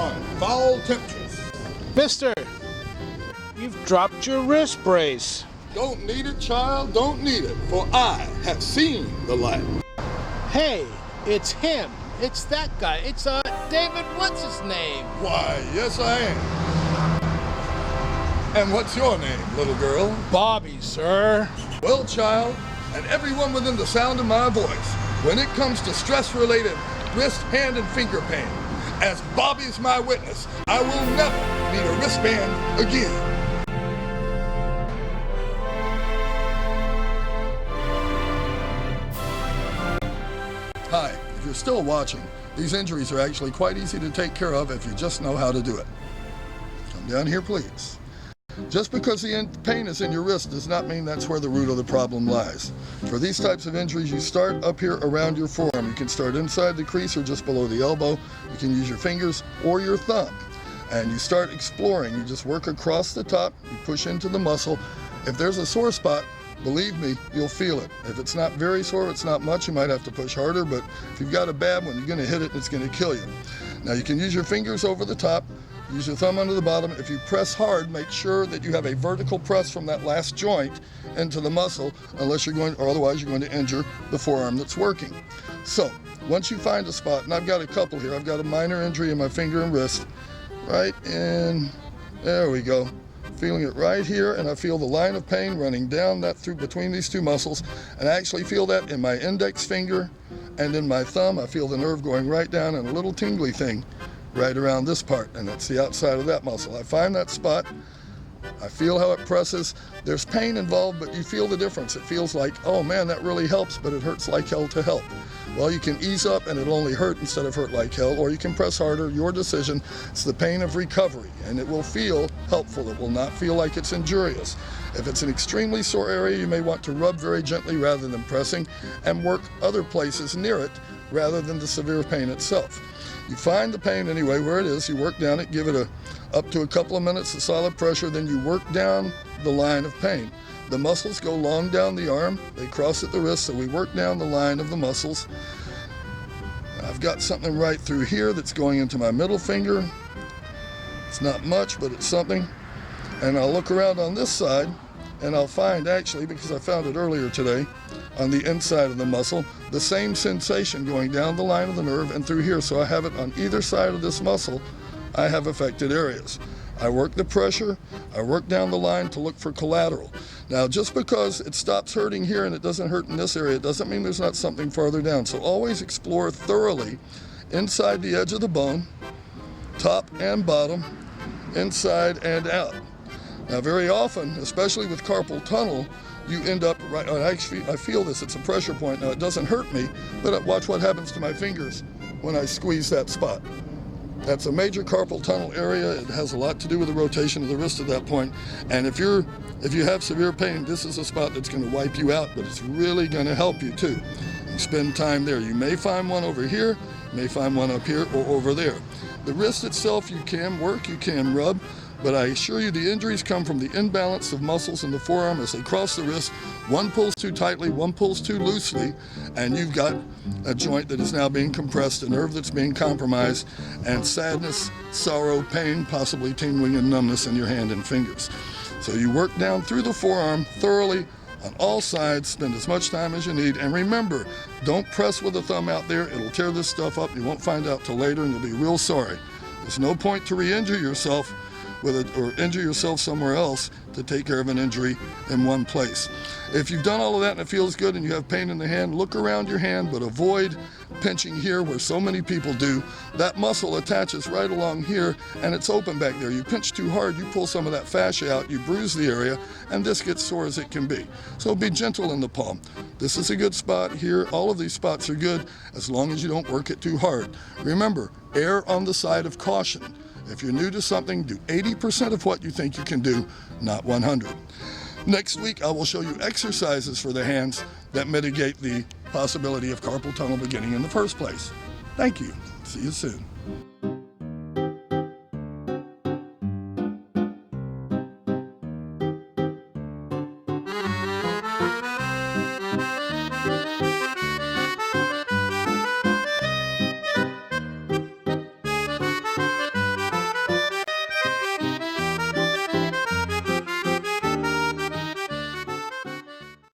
on foul temperatures. Mister, you've dropped your wrist brace. Don't need it, child, don't need it, for I have seen the light. Hey, it's him. It's that guy. It's David, what's his name? Why, yes I am. And what's your name, little girl? Bobby, sir. Well, child, and everyone within the sound of my voice, when it comes to stress-related wrist, hand, and finger pain, as Bobby's my witness, I will never need a wristband again. Hi, if you're still watching, these injuries are actually quite easy to take care of if you just know how to do it. Come down here, please. Just because the pain is in your wrist does not mean that's where the root of the problem lies. For these types of injuries, you start up here around your forearm. You can start inside the crease or just below the elbow. You can use your fingers or your thumb. And you start exploring. You just work across the top. You push into the muscle. If there's a sore spot, believe me, you'll feel it. If it's not very sore, it's not much, you might have to push harder, but if you've got a bad one, you're going to hit it and it's going to kill you. Now you can use your fingers over the top. Use your thumb under the bottom. If you press hard, make sure that you have a vertical press from that last joint into the muscle, or otherwise you're going to injure the forearm that's working. So, once you find a spot, and I've got a couple here, I've got a minor injury in my finger and wrist, right in, there we go. Feeling it right here, and I feel the line of pain running down that through between these two muscles, and I actually feel that in my index finger and in my thumb. I feel the nerve going right down and a little tingly thing right around this part, and that's the outside of that muscle. I find that spot, I feel how it presses. There's pain involved, but you feel the difference. It feels like, oh man, that really helps, but it hurts like hell to help. Well, you can ease up and it'll only hurt instead of hurt like hell, or you can press harder, your decision. It's the pain of recovery, and it will feel helpful. It will not feel like it's injurious. If it's an extremely sore area, you may want to rub very gently rather than pressing, and work other places near it rather than the severe pain itself. You find the pain anyway where it is, you work down it, give it up to a couple of minutes of solid pressure, then you work down the line of pain. The muscles go long down the arm, they cross at the wrist, so we work down the line of the muscles. I've got something right through here that's going into my middle finger. It's not much, but it's something. And I'll look around on this side, and I'll find actually, because I found it earlier today, on the inside of the muscle, the same sensation going down the line of the nerve and through here. So I have it on either side of this muscle. I have affected areas. I work the pressure, I work down the line to look for collateral. Now, just because it stops hurting here and it doesn't hurt in this area, it doesn't mean there's not something farther down. So always explore thoroughly inside the edge of the bone, top and bottom, inside and out. Now, very often, especially with carpal tunnel, you end up right, actually, I feel this, it's a pressure point. Now, it doesn't hurt me, but watch what happens to my fingers when I squeeze that spot. That's a major carpal tunnel area. It has a lot to do with the rotation of the wrist at that point. And if you have severe pain, this is a spot that's going to wipe you out, but it's really going to help you too. You spend time there. You may find one over here, you may find one up here or over there. The wrist itself, you can work, you can rub, but I assure you the injuries come from the imbalance of muscles in the forearm as they cross the wrist. One pulls too tightly, one pulls too loosely, and you've got a joint that is now being compressed, a nerve that's being compromised, and sadness, sorrow, pain, possibly tingling and numbness in your hand and fingers. So you work down through the forearm thoroughly on all sides, spend as much time as you need, and remember, don't press with the thumb out there. It'll tear this stuff up. You won't find out till later, and you'll be real sorry. There's no point to re-injure yourself with it or injure yourself somewhere else to take care of an injury in one place. If you've done all of that and it feels good and you have pain in the hand, look around your hand, but avoid pinching here where so many people do. That muscle attaches right along here and it's open back there. You pinch too hard, you pull some of that fascia out, you bruise the area, and this gets sore as it can be. So be gentle in the palm. This is a good spot here. All of these spots are good as long as you don't work it too hard. Remember, err on the side of caution. If you're new to something, do 80% of what you think you can do, not 100. Next week, I will show you exercises for the hands that mitigate the possibility of carpal tunnel beginning in the first place. Thank you. See you soon.